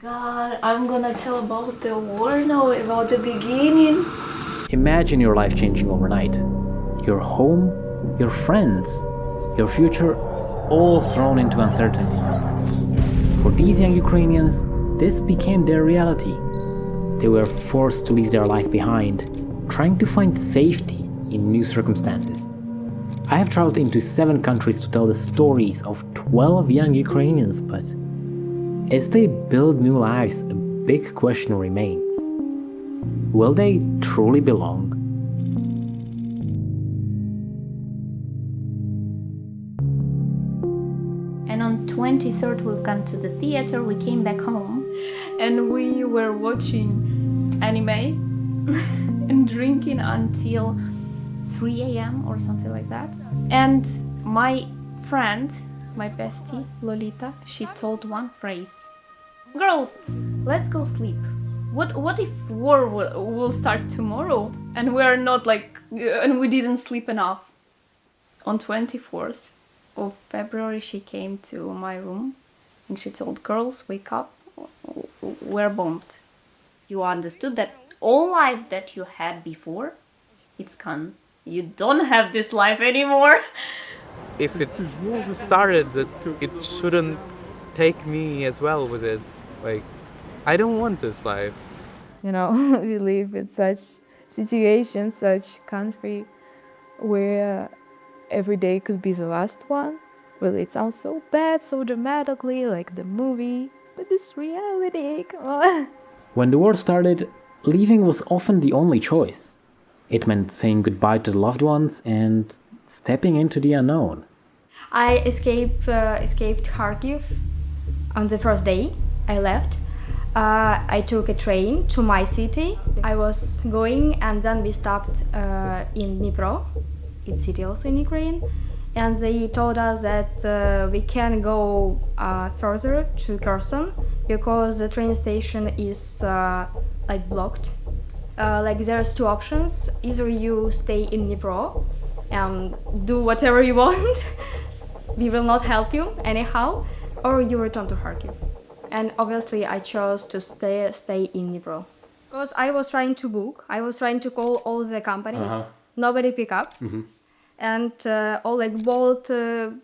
God, I'm gonna tell about the war now, about the beginning. Imagine your life changing overnight. Your home, your friends, your future, all thrown into uncertainty. For these young Ukrainians, this became their reality. They were forced to leave their life behind, trying to find safety in new circumstances. I have traveled into 7 countries to tell the stories of 12 young Ukrainians, but as they build new lives, a big question remains. Will they truly belong? And on 23rd we've gone to the theater, we came back home. And we were watching anime and drinking until 3 a.m. or something like that. And my friend, my bestie, Lolita, she told one phrase. Girls, let's go sleep. What if war will start tomorrow and we are not and we didn't sleep enough? On 24th of February, she came to my room and she told, girls, wake up, we're bombed. You understood that all life that you had before, it's gone. You don't have this life anymore. If it started, that it shouldn't take me as well with it. Like, I don't want this life. You know, we live in such situation, such country where every day could be the last one. Well, it sounds so bad, so dramatically, like the movie, but it's reality, come on. When the war started, leaving was often the only choice. It meant saying goodbye to loved ones and stepping into the unknown. I escaped Kharkiv on the first day I left. I took a train to my city. I was going and then we stopped in Dnipro, it's city also in Ukraine. And they told us that we can go further to Kherson because the train station is blocked. There's 2 options. Either you stay in Dnipro and do whatever you want, we will not help you anyhow, or you return to Kharkiv. And obviously I chose to stay in Dnipro. Because I was trying to book, I was trying to call all the companies, nobody pick up. Mm-hmm. And all Bolt,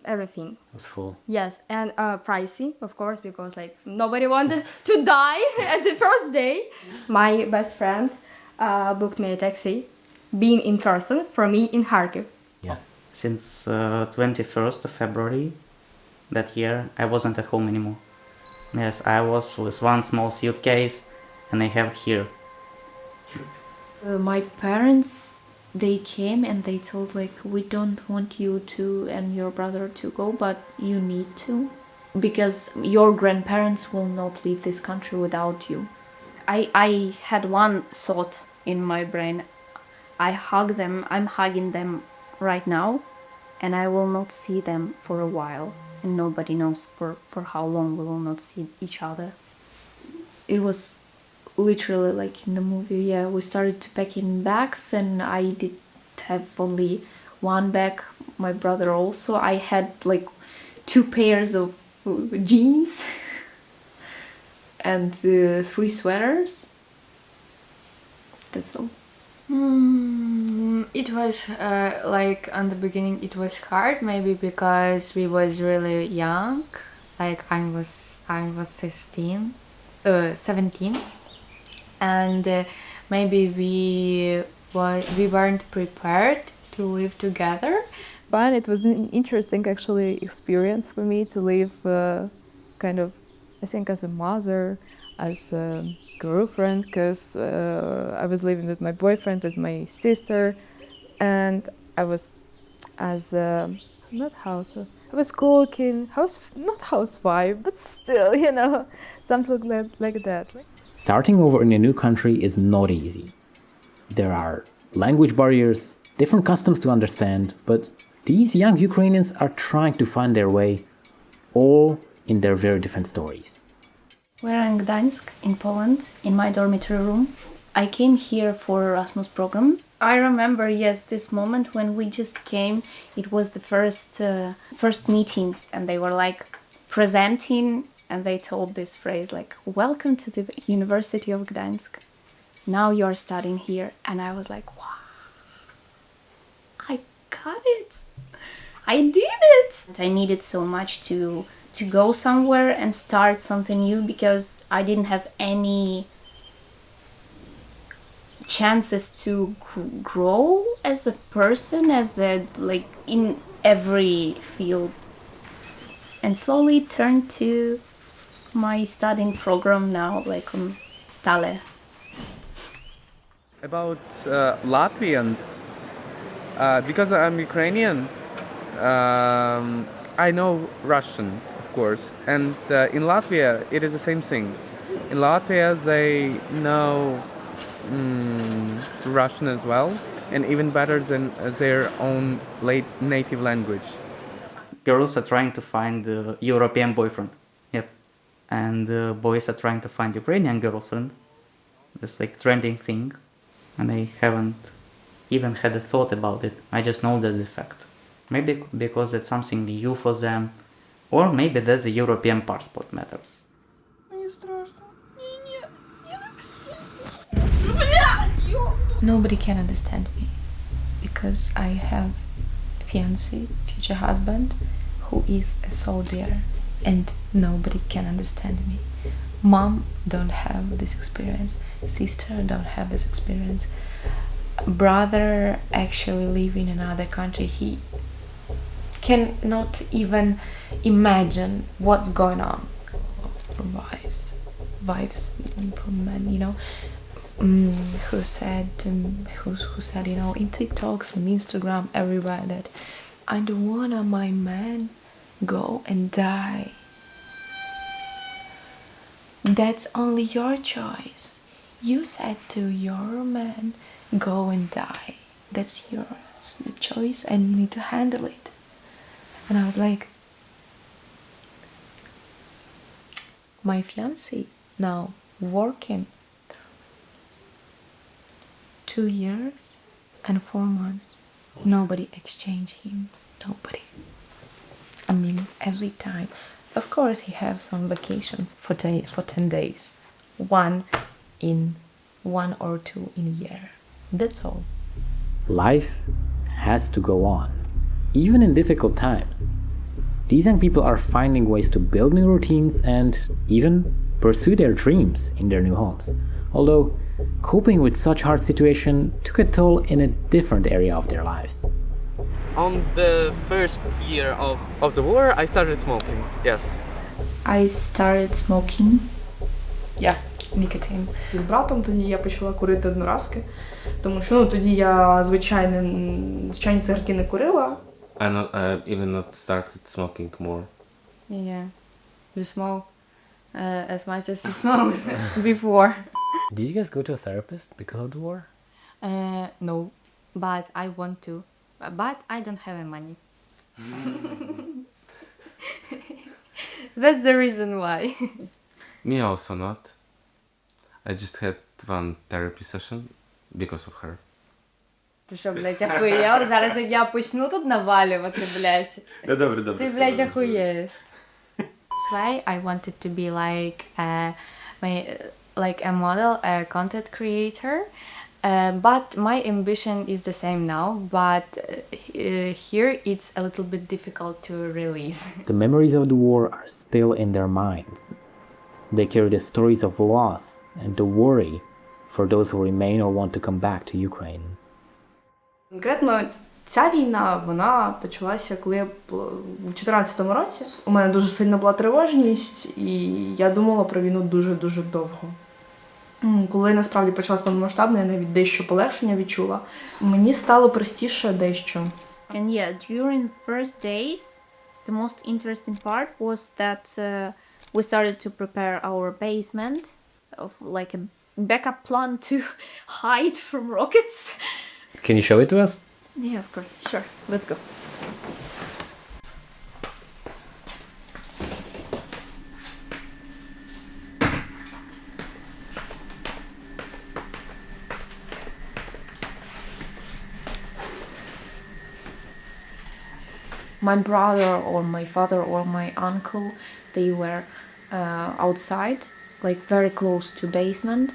everything. It was full. Yes, and pricey, of course, because nobody wanted to die at the first day. My best friend booked me a taxi, being in Kherson, for me in Kharkiv. Yeah. Since 21st of February that year, I wasn't at home anymore. Yes, I was with one small suitcase and I have it here. My parents, they came and they told we don't want you to and your brother to go, but you need to, because your grandparents will not leave this country without you. I had one thought in my brain. I hug them, I'm hugging them right now, and I will not see them for a while, and nobody knows for how long we will not see each other. It was literally like in the movie. Yeah, we started to pack in bags, and I did have only one bag. My brother also. I had 2 pairs of jeans and 3 sweaters. That's all. It was on the beginning it was hard, maybe because we was really young. I was 17, and maybe we weren't prepared to live together. Fun. It was an interesting actually experience for me to live I think as a mother, as a girlfriend, because I was living with my boyfriend, with my sister, and I was I was cooking, not housewife, but still, something like that. Starting over in a new country is not easy. There are language barriers, different customs to understand, but these young Ukrainians are trying to find their way, all in their very different stories. We're in Gdańsk, in Poland, in my dormitory room. I came here for Erasmus program. I remember, yes, this moment when we just came. It was the first meeting, and they were presenting and they told this phrase like, "Welcome to the University of Gdańsk. Now you're studying here." And I was like, wow, I got it. I did it. I needed so much to go somewhere and start something new, because I didn't have any chances to grow as a person, like in every field. And slowly turned to my studying program now, like on Stale. About Latvians, because I'm Ukrainian, I know Russian, of course, and in Latvia it is the same thing. In Latvia they know Russian as well, and even better than their own native language. Girls are trying to find a European boyfriend. Yep. And boys are trying to find Ukrainian girlfriend. It's like trending thing. And I haven't even had a thought about it. I just know that's the fact. Maybe because that's something new for them. Or maybe that's the European passport matters. Nobody can understand me because I have a fiancé, future husband, who is a soldier, and nobody can understand me. Mom don't have this experience, sister don't have this experience, brother actually live in another country. He cannot even imagine what's going on. From wives from men, you know, who said, you know, in TikToks, on Instagram, everywhere, that I don't wanna my man go and die. That's only your choice. You said to your man, go and die. That's yours, the choice, and you need to handle it. And I was like, my fiancé now working 2 years and 4 months. Nobody exchanged him. Nobody. I mean, every time. Of course, he have some vacations for 10 days. 1 or 2 in a year. That's all. Life has to go on, even in difficult times. These young people are finding ways to build new routines and even pursue their dreams in their new homes. Although coping with such hard situation took a toll in a different area of their lives. On the first year of the war, I started smoking, yes. I started smoking. Yeah, nicotine. З братом тоді я почала курити одноразки, тому що тоді я звичайні цигарки не курила. I even not started smoking more. Yeah, you smoke as much as you smoked before. Did you guys go to a therapist because of the war? No, but I want to. But I don't have any money. That's the reason why. Me also not. I just had one therapy session because of her. Ти що, блядь, ахуєл? Зараз як я почну тут навалювати, блядь. Добре. Ти, блядь, ахуєш. That's why I wanted to be like a model, a content creator. But my ambition is the same now, but here it's a little bit difficult to release. The memories of the war are still in their minds. They carry the stories of loss and the worry for those who remain or want to come back to Ukraine. Конкретно ця війна, вона почалася, коли я була у 2014 році. У мене дуже сильна була тривожність, і я думала про війну дуже-дуже довго. Коли насправді почалась повномасштабна, я навіть дещо полегшення відчула. Мені стало простіше дещо. And yeah, during the first days, the most interesting part was that we started to prepare our basement of like a backup plan to hide from rockets. Can you show it to us? Yeah, of course, sure. Let's go. My brother or my father or my uncle, they were outside, like very close to basement,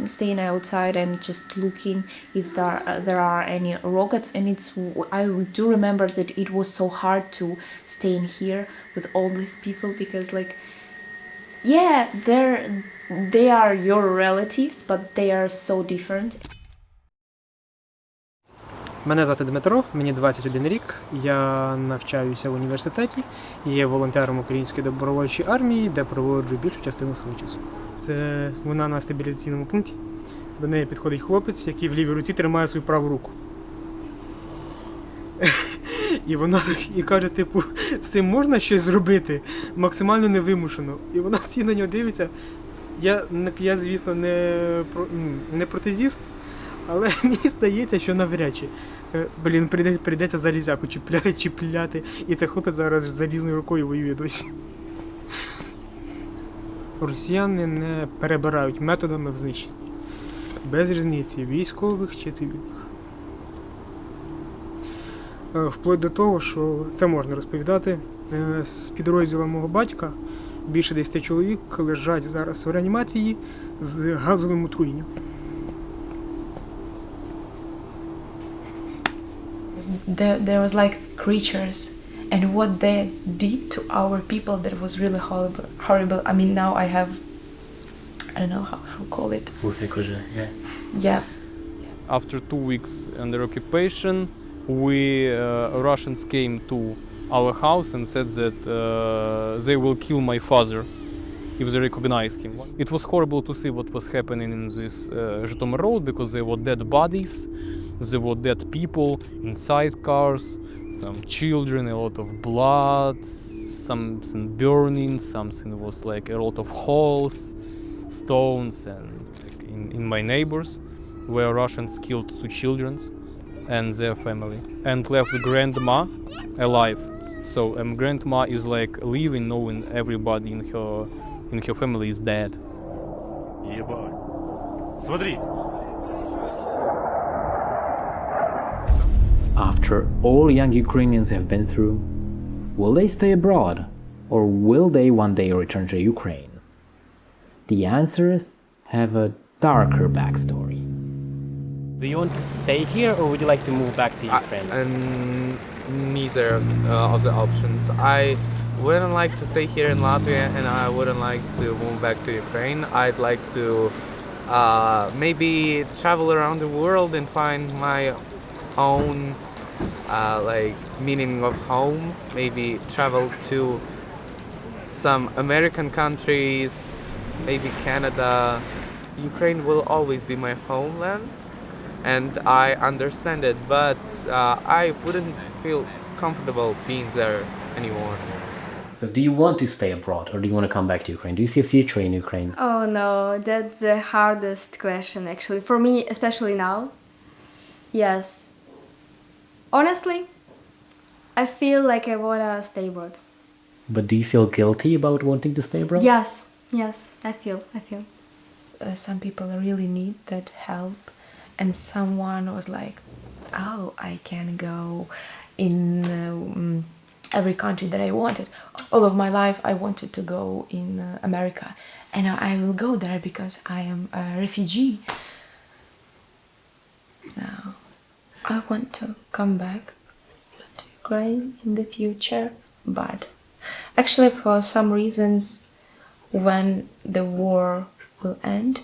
staying outside and just looking if there are any rockets. And I do remember that it was so hard to stay in here with all these people, because like, yeah, they are your relatives, but they are so different. Мене звати Дмитро, мені 21 рік, я навчаюся в університеті, є волонтером Української добровольчої армії, де проводжу більшу частину свого часу. Це вона на стабілізаційному пункті, до неї підходить хлопець, який в лівій руці тримає свою праву руку. І вона і каже, типу, з цим можна щось зробити, максимально невимушено. І вона стоїть на нього дивиться. Я звісно, не протезіст, але мені здається, що навряд чи. Прийдеться залізяку чіпляти. І цей хлопець зараз залізною рукою воює досі. Росіяни не перебирають методами знищення. Без різниці, військових чи цивільних. Вплоть до того, що це можна розповідати. З підрозділу мого батька більше 10 чоловік лежать зараз в реанімації з газовим отруєнням. There was like creatures, and what they did to our people, that was really horrible. I mean, now I don't know how to call it. Yeah. After 2 weeks under occupation, Russians came to our house and said that they will kill my father if they recognize him. It was horrible to see what was happening in this Zhytomyr road, because there were dead bodies, there were dead people inside cars, some children, a lot of blood, something burning, something was like a lot of holes, stones, and in my neighbors where Russians killed 2 children and their family and left the grandma alive. So grandma is like living, knowing everybody in her family is dead. After all young Ukrainians have been through, will they stay abroad, or will they one day return to Ukraine? The answers have a darker backstory. Do you want to stay here, or would you like to move back to Ukraine? Neither of the options. I wouldn't like to stay here in Latvia, and I wouldn't like to move back to Ukraine. I'd like to maybe travel around the world and find my own meaning of home. Maybe travel to some American countries, maybe Canada. Ukraine will always be my homeland, and I understand it, but I wouldn't feel comfortable being there anymore. So do you want to stay abroad, or do you want to come back to Ukraine? Do you see a future in Ukraine? Oh no, that's the hardest question actually. For me, especially now. Yes. Honestly, I feel like I wanna stay abroad. But do you feel guilty about wanting to stay abroad? Yes, I feel. Some people really need that help, and someone was like, oh, I can go in every country that I wanted. All of my life I wanted to go in America, and I will go there because I am a refugee. Now I want to come back to Ukraine in the future, but actually for some reasons, when the war will end,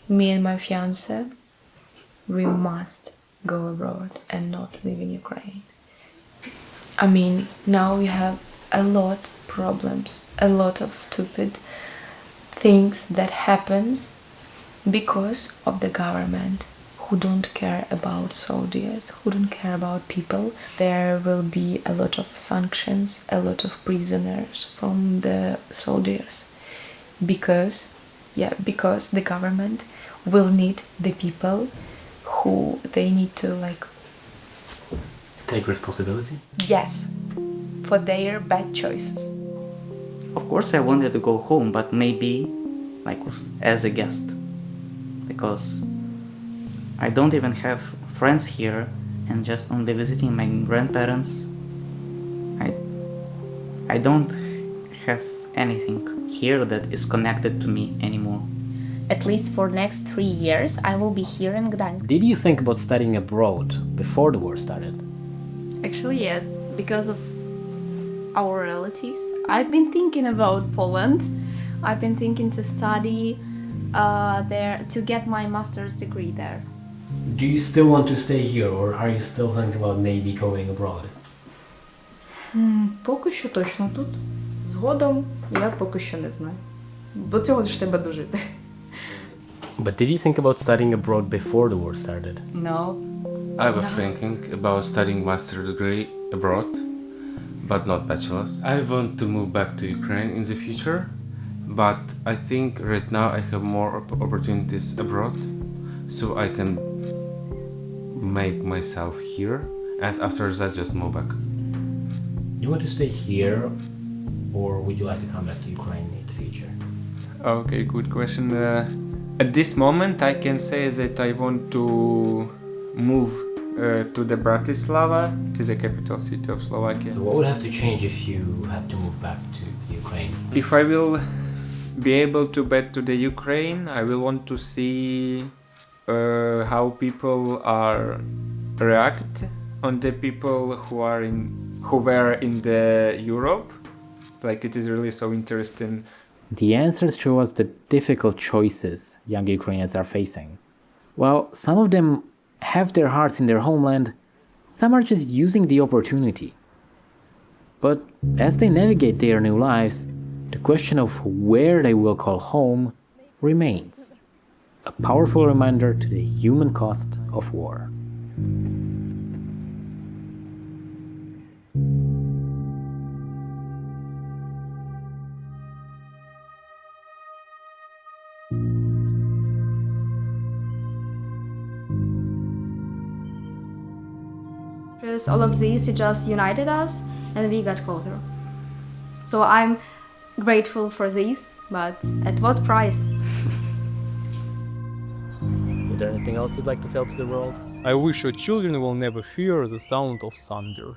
me and my fiancé, we must go abroad and not live in Ukraine. I mean, now we have a lot of problems, a lot of stupid things that happens because of the government who don't care about soldiers, who don't care about people. There will be a lot of sanctions, a lot of prisoners from the soldiers, because the government will need the people who they need to Take responsibility? Yes, for their bad choices. Of course I wanted to go home, but maybe as a guest, because I don't even have friends here, and just only visiting my grandparents. I don't have anything here that is connected to me anymore. At least for next 3 years, I will be here in Gdańsk. Did you think about studying abroad before the war started? Actually, yes, because of our relatives. I've been thinking about Poland. I've been thinking to study there, to get my master's degree there. Do you still want to stay here, or are you still thinking about maybe going abroad? Поки що точно тут. Згодом я поки що не знаю. До цього ж треба дожити. But did you think about studying abroad before the war started? No. I was thinking about studying master degree abroad, but not bachelor's. I want to move back to Ukraine in the future, but I think right now I have more opportunities abroad, so I can make myself here, and after that just move back. You want to stay here, or would you like to come back to Ukraine in the future? Okay, good question. At this moment, I can say that I want to move to the Bratislava, it is the capital city of Slovakia. So what would have to change if you had to move back to Ukraine? If I will be able to back to the Ukraine, I will want to see how people are react on the people who were in the Europe. Like, it is really so interesting. The answers show us the difficult choices young Ukrainians are facing. While some of them have their hearts in their homeland, some are just using the opportunity. But as they navigate their new lives, the question of where they will call home remains. A powerful reminder to the human cost of war. Just all of these, it just united us and we got closer. So I'm grateful for this, but at what price? Is there anything else you'd like to tell to the world? I wish your children will never fear the sound of thunder.